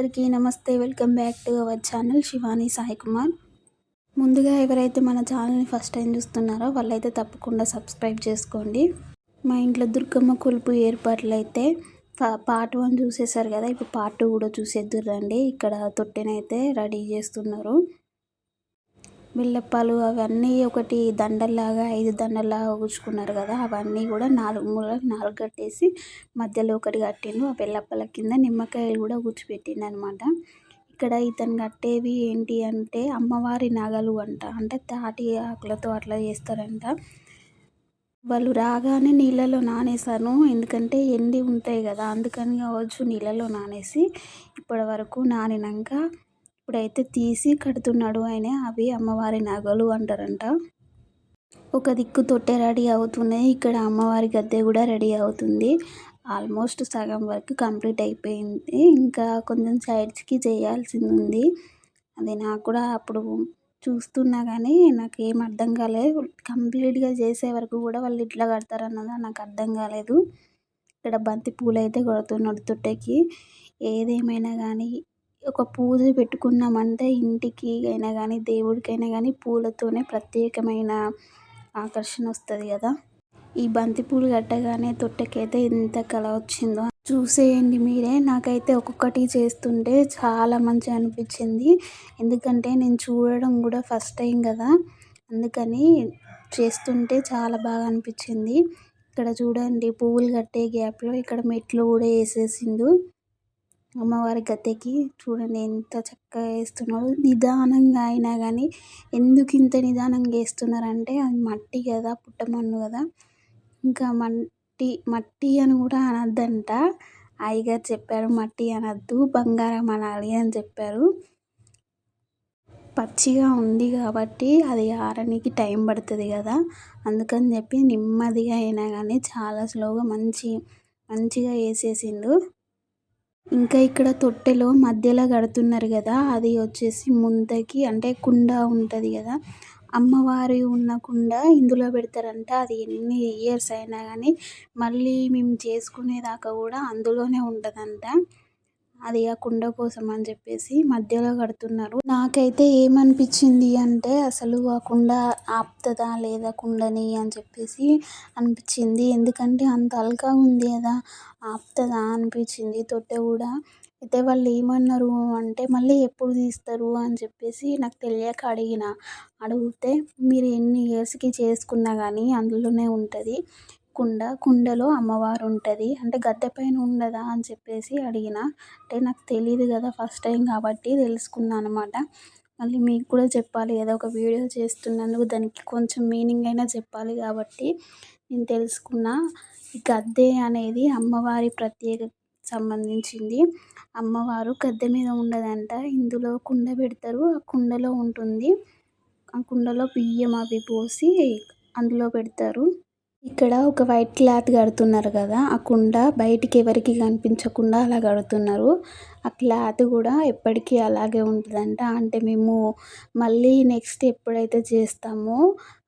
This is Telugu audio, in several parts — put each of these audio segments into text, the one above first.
అందరికీ నమస్తే. Welcome back to our channel Shivani Sai Kumar. ముందుగా ఎవరైతే మన ఛానల్ని ఫస్ట్ టైం చూస్తున్నారో వాళ్ళైతే తప్పకుండా సబ్స్క్రైబ్ చేసుకోండి. మా ఇంట్లో దుర్గమ్మ కొలుపు ఏర్పాట్లు అయితే పార్ట్ 1 చూసేసారు కదా, ఇప్పుడు పార్ట్ 2 కూడా చూసేద్దురు రండి. ఇక్కడ తొట్టెనైతే రెడీ చేస్తున్నారు. బెల్లప్పాలు అవన్నీ ఒకటి దండల్లాగా 5 దండల్లాగా కూర్చుకున్నారు కదా, అవన్నీ కూడా 4 మూలలకు 4 కట్టేసి మధ్యలో ఒకటి కట్టిండు. ఆ బెల్లప్పాల కింద నిమ్మకాయలు కూడా కూర్చిపెట్టిండు అనమాట. ఇక్కడ ఇతను కట్టేవి ఏంటి అంటే అమ్మవారి నగలు అంట. అంటే తాటి ఆకులతో అట్లా చేస్తారంట. వాళ్ళు రాగానే నీళ్ళలో నానేసాను, ఎందుకంటే ఎండి ఉంటాయి కదా, అందుకని కావచ్చు నీళ్ళలో నానేసి ఇప్పటి వరకు నానినాక ఇప్పుడైతే తీసి కడుతున్నాడు ఆయన. అవి అమ్మవారి నగలు అంటారంట. ఒక దిక్కు తొట్టె రెడీ అవుతున్నాయి, ఇక్కడ అమ్మవారి గద్దె కూడా రెడీ అవుతుంది. ఆల్మోస్ట్ సగం వరకు కంప్లీట్ అయిపోయింది. ఇంకా కొంచెం సైడ్స్కి చేయాల్సింది ఉంది. అది నాకు కూడా అప్పుడు చూస్తున్నా కానీ నాకేం అర్థం కాలేదు. కంప్లీట్గా చేసే వరకు కూడా వాళ్ళు ఇట్లా కడతారన్నది నాకు అర్థం కాలేదు. ఇక్కడ బంతి పూలు అయితే కొడుతున్నాడు తొట్టెకి. ఏదేమైనా కానీ ఒక పూజ పెట్టుకున్నామంటే ఇంటికి అయినా కానీ దేవుడికైనా కానీ పూలతోనే ప్రత్యేకమైన ఆకర్షణ వస్తుంది కదా. ఈ బంతి పూలు కట్టగానే తొట్టెకైతే ఎంత కళ వచ్చిందో చూసేయండి మీరే. నాకైతే ఒక్కొక్కటి చేస్తుంటే చాలా మంచిగా అనిపించింది, ఎందుకంటే నేను చూడడం కూడా ఫస్ట్ టైం కదా, అందుకని చేస్తుంటే చాలా బాగా అనిపించింది. ఇక్కడ చూడండి పువ్వులు కట్టే గ్యాప్లో ఇక్కడ మెట్లు కూడా వేసేసిండు అమ్మవారి గద్దెకి. చూడండి ఎంత చక్కగా వేస్తున్నాడు. నిదానంగా అయినా కానీ ఎందుకు ఇంత నిదానంగా వేస్తున్నారంటే అది మట్టి కదా, పుట్టమన్ను కదా, ఇంకా మట్టి అని కూడా అనద్దంట. అయ్యగారు చెప్పారు మట్టి అనద్దు బంగారం అనాలి అని చెప్పారు. పచ్చిగా ఉంది కాబట్టి అది ఆరడానికి టైం పడుతుంది కదా, అందుకని చెప్పి నెమ్మదిగా అయినా కానీ చాలా స్లోగా మంచిగా వేసేసిండు. ఇంకా ఇక్కడ తొట్టెలో మధ్యలో కడుతున్నారు కదా, అది వచ్చేసి ముందకి అంటే కుండ ఉంటుంది కదా, అమ్మవారి ఉన్న కుండ ఇందులో పెడతారంట. అది ఎన్ని ఇయర్స్ అయినా కానీ మళ్ళీ మేము చేసుకునేదాకా కూడా అందులోనే ఉంటుందంట. అది ఆ కుండ కోసం అని చెప్పేసి మధ్యలో కడుతున్నారు. నాకైతే ఏమనిపించింది అంటే అసలు ఆ కుండ ఆపుతుందా లేదా కుండని అని చెప్పేసి అనిపించింది. ఎందుకంటే అంత అల్కా ఉంది కదా, ఆపుతుందా అనిపించింది తొట్టె కూడా. అయితే వాళ్ళు ఏమన్నారు అంటే మళ్ళీ ఎప్పుడు తీస్తారు అని చెప్పేసి నాకు తెలియక అడిగితే మీరు ఎన్ని ఇయర్స్కి చేసుకున్నా కానీ అందులోనే ఉంటుంది కుండలో అమ్మవారు ఉంటుంది అంటే గద్దె పైన ఉండదా అని చెప్పేసి అడిగిన. అంటే నాకు తెలియదు కదా, ఫస్ట్ టైం కాబట్టి తెలుసుకున్నాను అనమాట. మళ్ళీ మీకు కూడా చెప్పాలి కదా, ఒక వీడియో చేస్తున్నందుకు దానికి కొంచెం మీనింగ్ అయినా చెప్పాలి కాబట్టి నేను తెలుసుకున్నా. ఈ గద్దె అనేది అమ్మవారి ప్రత్యేక సంబంధించింది. అమ్మవారు గద్దె మీద ఉండదంట, ఇందులో కుండ పెడతారు, ఆ కుండలో ఉంటుంది. ఆ కుండలో బియ్యం అవి పోసి అందులో పెడతారు. ఇక్కడ ఒక వైట్ క్లాత్ కడుతున్నారు కదా, ఆ కుండ బయటికి ఎవరికి కనిపించకుండా అలా కడుతున్నారు. ఆ క్లాత్ కూడా ఎప్పటికీ అలాగే ఉంటుందంట. అంటే మేము మళ్ళీ నెక్స్ట్ ఎప్పుడైతే చేస్తామో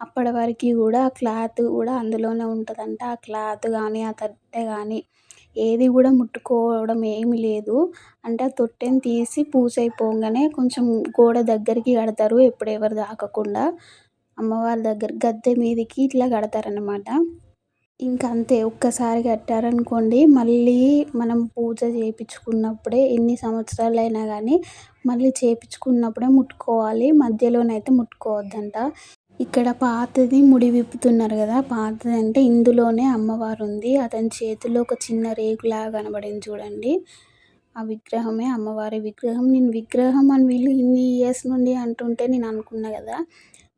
అప్పటి వరకు కూడా ఆ క్లాత్ కూడా అందులోనే ఉంటుందంట. ఆ క్లాత్ కానీ ఆ తట్టె కానీ ఏది కూడా ముట్టుకోవడం ఏమీ లేదు. అంటే ఆ తొట్టెని తీసి పూజ అయిపోగానే కొంచెం గోడ దగ్గరికి కడతారు, ఎప్పుడు ఎవరు తాకకుండా అమ్మవారి దగ్గర గద్దె మీదకి ఇట్లా కడతారనమాట. ఇంకా అంతే, ఒక్కసారి కట్టారనుకోండి మళ్ళీ మనం పూజ చేయించుకున్నప్పుడే ఎన్ని సంవత్సరాలైనా కానీ మళ్ళీ చేయించుకున్నప్పుడే ముట్టుకోవాలి, మధ్యలోనైతే ముట్టుకోవద్దంట. ఇక్కడ పాతది ముడి విప్పుతున్నారు కదా, పాతది అంటే ఇందులోనే అమ్మవారు ఉంది. అతని చేతిలో ఒక చిన్న రేకులాగా కనబడింది చూడండి, ఆ విగ్రహమే అమ్మవారి విగ్రహం. నేను విగ్రహం అని వీళ్ళు ఇన్ని ఇయర్స్ నుండి అంటుంటే నేను అనుకున్నా కదా,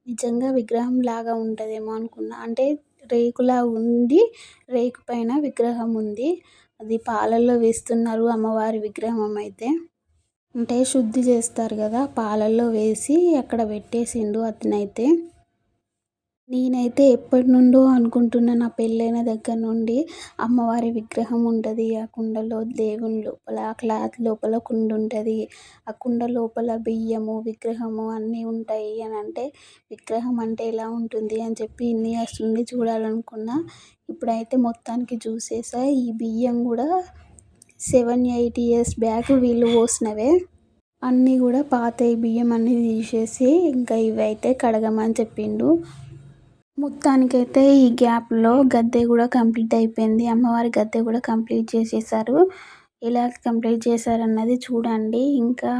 నిజంగా విగ్రహం లాగా ఉంటుందేమో అనుకున్నా. అంటే రేకులా ఉంది, రేకు పైన విగ్రహం ఉంది. అది పాలల్లో వేస్తున్నారు అమ్మవారి విగ్రహం అయితే. అంటే శుద్ధి చేస్తారు కదా, పాలల్లో వేసి అక్కడ పెట్టేసిండు అతనైతే. నేనైతే ఎప్పటి నుండో అనుకుంటున్నా, నా పెళ్ళైన దగ్గర నుండి అమ్మవారి విగ్రహం ఉంటుంది ఆ కుండలో, దేవుని లోపల ఆ క్లాత్ లోపల కుండ ఉంటుంది, ఆ కుండ లోపల బియ్యము విగ్రహము అన్నీ ఉంటాయి అని అంటే విగ్రహం అంటే ఎలా ఉంటుంది అని చెప్పి ఇన్ని ఇయర్స్ నుండి చూడాలనుకున్నా. ఇప్పుడైతే మొత్తానికి చూసేసా. ఈ బియ్యం కూడా 7-8 ఇయర్స్ బ్యాక్ వీళ్ళు పోసినవే. అన్నీ కూడా పాతయి బియ్యం అన్నీ తీసేసి ఇంకా ఇవైతే కడగమని చెప్పిండు. మొత్తానికైతే ఈ గ్యాప్లో గద్దె కూడా కంప్లీట్ అయిపోయింది. అమ్మవారి గద్దె కూడా కంప్లీట్ చేసేసారు. ఎలా కంప్లీట్ చేశారన్నది చూడండి. ఇంకా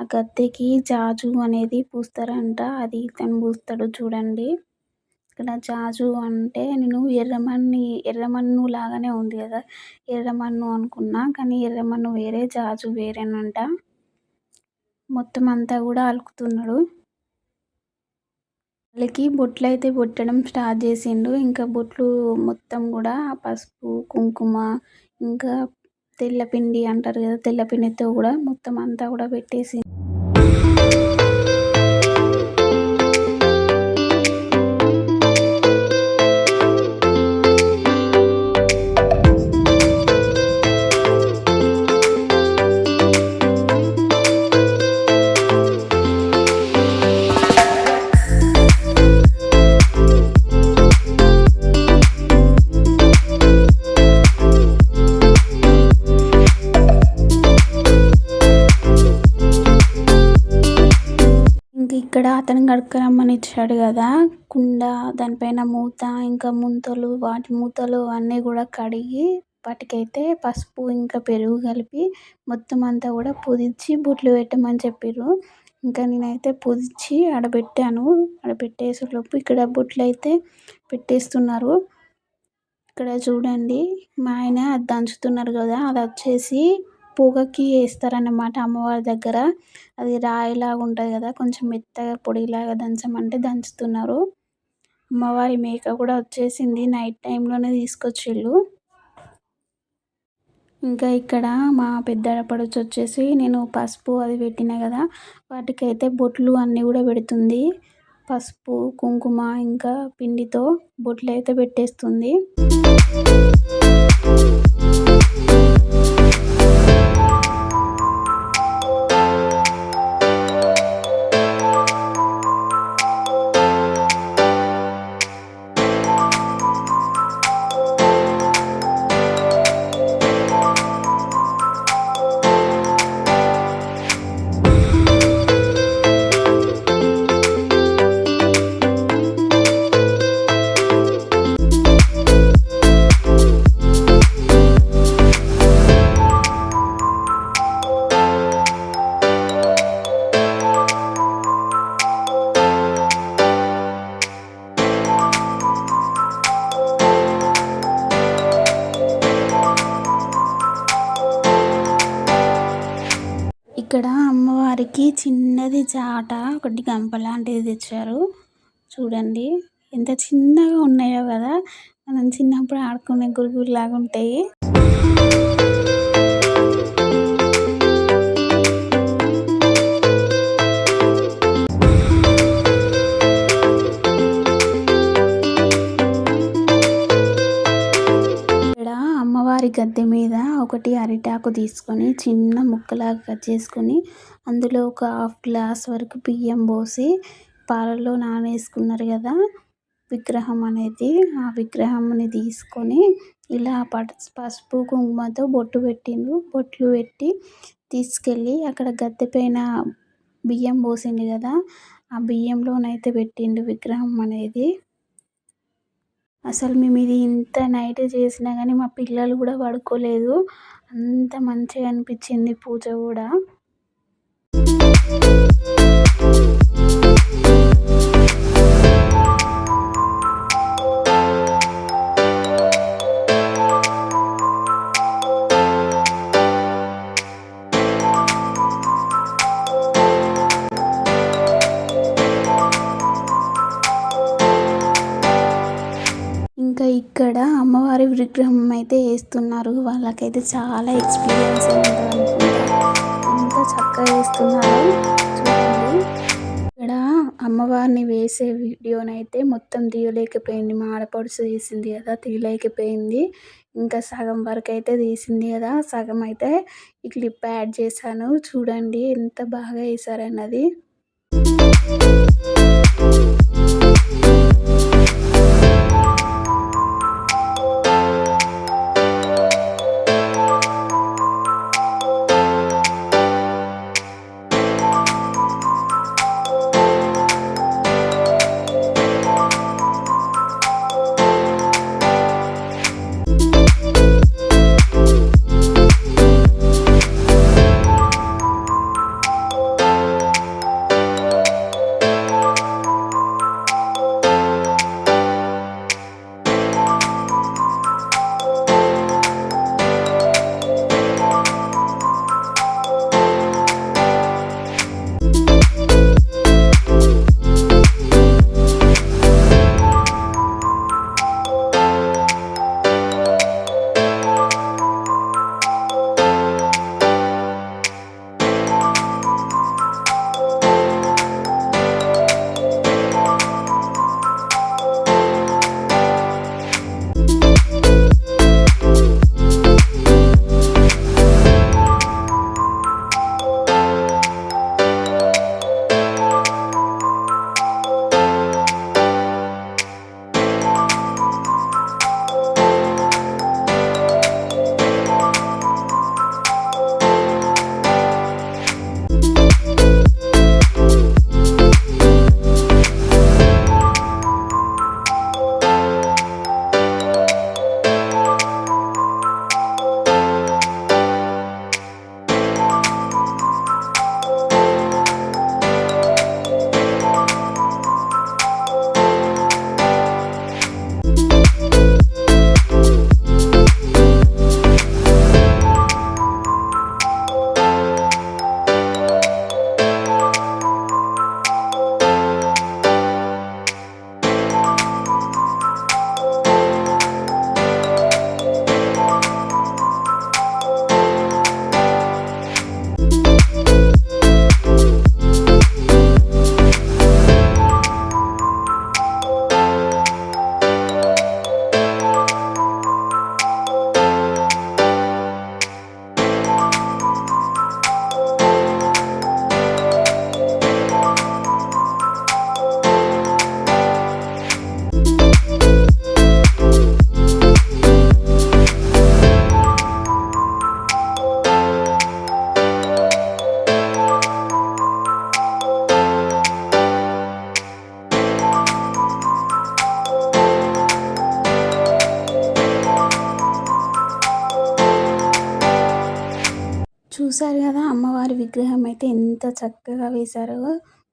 ఆ గద్దెకి జాజు అనేది పూస్తారంట. అది ఇతను పూస్తాడు చూడండి. ఇక్కడ జాజు అంటే నేను ఎర్రమన్ను లాగానే ఉంది కదా, ఎర్రమన్ను అనుకున్నా. కానీ ఎర్రమన్ను వేరే, జాజు వేరేనంట. మొత్తం అంతా కూడా అలుకుతున్నాడు. వాళ్ళకి బొట్లు అయితే పెట్టడం స్టార్ట్ చేసిండు. ఇంకా బొట్లు మొత్తం కూడా పసుపు, కుంకుమ, ఇంకా తెల్లపిండి అంటారు కదా, తెల్లపిండితో కూడా మొత్తం అంతా కూడా పెట్టేసి ఇక్కడ అతను కడుక్కరమ్మని ఇచ్చాడు కదా కుండ, దానిపైన మూత, ఇంకా ముంతలు, వాటి మూతలు అన్నీ కూడా కడిగి వాటికైతే పసుపు ఇంకా పెరుగు కలిపి మొత్తం అంతా కూడా పుదించి బొట్లు పెట్టమని చెప్పారు. ఇంకా నేనైతే పుదించి ఆడబెట్టాను. ఆడబెట్టేసేలోపు ఇక్కడ బొట్లు అయితే పెట్టేస్తున్నారు. ఇక్కడ చూడండి మా ఆయన అది దంచుతున్నారు కదా, అది వచ్చేసి పొగకి వేస్తారన్నమాట అమ్మవారి దగ్గర. అది రాయిలాగా ఉంటుంది కదా, కొంచెం మెత్తగా పొడిలాగా దంచమంటే దంచుతున్నారు. అమ్మవారి మేక కూడా వచ్చేసింది, నైట్ టైంలోనే తీసుకొచ్చిళ్ళు. ఇంకా ఇక్కడ మా పెద్దపడుచు వచ్చేసి నేను పసుపు అది పెట్టినా కదా, వాటికైతే బొట్లు అన్నీ కూడా పెడుతుంది. పసుపు, కుంకుమ ఇంకా పిండితో బొట్లు అయితే పెట్టేస్తుంది. ఇక్కడ అమ్మవారికి చిన్నది చాట, ఒకటి గంప లాంటిది తెచ్చారు. చూడండి ఎంత చిన్నగా ఉన్నాయో కదా, మనం చిన్నప్పుడు ఆడుకునే గురుగురు లాగా ఉంటాయి. అమ్మవారి గద్దె మీద ఒకటి అరిటాకు తీసుకొని చిన్న ముక్కలాగా కట్ చేసుకొని అందులో ఒక హాఫ్ గ్లాస్ వరకు బియ్యం పోసి పాలల్లో నానేసుకున్నారు కదా విగ్రహం అనేది, ఆ విగ్రహాన్ని తీసుకొని ఇలా పసుపు కుంకుమతో బొట్టు పెట్టిండు. బొట్లు పెట్టి తీసుకెళ్ళి అక్కడ గద్దె పైన బియ్యం పోసిండు కదా, ఆ బియ్యంలోనైతే పెట్టిండు విగ్రహం అనేది. అసలు మేము ఇది ఇంత నైట్ చేసినా కానీ మా పిల్లలు కూడా పడుకోలేదు. అంత మంచిగా అనిపించింది పూజ కూడా. ఇంకా ఇక్కడ అమ్మవారి విగ్రహం అయితే వేస్తున్నారు. వాళ్ళకైతే చాలా ఎక్స్పీరియన్స్ ఉంటుంది అనుకుంటా, ఎంత చక్కగా వేస్తున్నారు చూడండి. ఇక్కడ అమ్మవారిని వేసే వీడియోనైతే మొత్తం తీయలేకపోయింది, మా ఆడపడుచు తీసింది కదా, తీయలేకపోయింది. ఇంకా సగం వరకు అయితే తీసింది కదా, సగం అయితే ఈ క్లిప్ యాడ్ చేశాను. చూడండి ఎంత బాగా వేశారన్నది. చూసారు కదా అమ్మవారి విగ్రహం అయితే ఎంత చక్కగా వేశారో.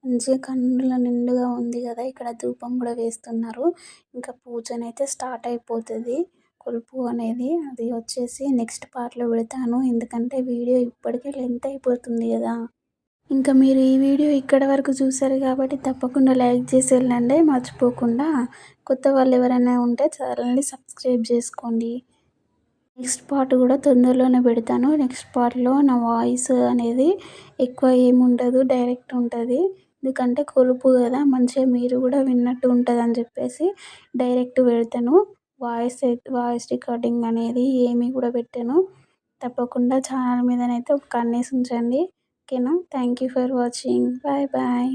మంచిగా కన్నుల నిండుగా ఉంది కదా. ఇక్కడ ధూపం కూడా వేస్తున్నారు. ఇంకా పూజనైతే స్టార్ట్ అయిపోతుంది. కొలుపు అనేది అది వచ్చేసి నెక్స్ట్ పార్ట్‌లో పెడతాను. ఎందుకంటే వీడియో ఇప్పటికే లెంత్ అయిపోతుంది కదా. ఇంకా మీరు ఈ వీడియో ఇక్కడి వరకు చూసారు కాబట్టి తప్పకుండా లైక్ చేసి వెళ్ళండి మర్చిపోకుండా. కొత్త వాళ్ళు ఎవరైనా ఉంటే ఛానల్‌ని సబ్స్క్రైబ్ చేసుకోండి. నెక్స్ట్ పార్ట్ కూడా తొందరలోనే పెడతాను. నెక్స్ట్ పార్ట్‌లో నా వాయిస్ అనేది ఎక్కువ ఏముండదు, డైరెక్ట్ ఉంటుంది. ఎందుకంటే కొలుపు కదా, మంచిగా మీరు కూడా విన్నట్టు ఉంటుందని చెప్పేసి డైరెక్ట్ పెడతాను. వాయిస్ రికార్డింగ్ అనేది ఏమీ కూడా పెట్టను. తప్పకుండా ఛానల్ మీదనైతే ఒక కన్నేసి ఉంచండి. ఓకేనా. Thank you for watching. Bye bye.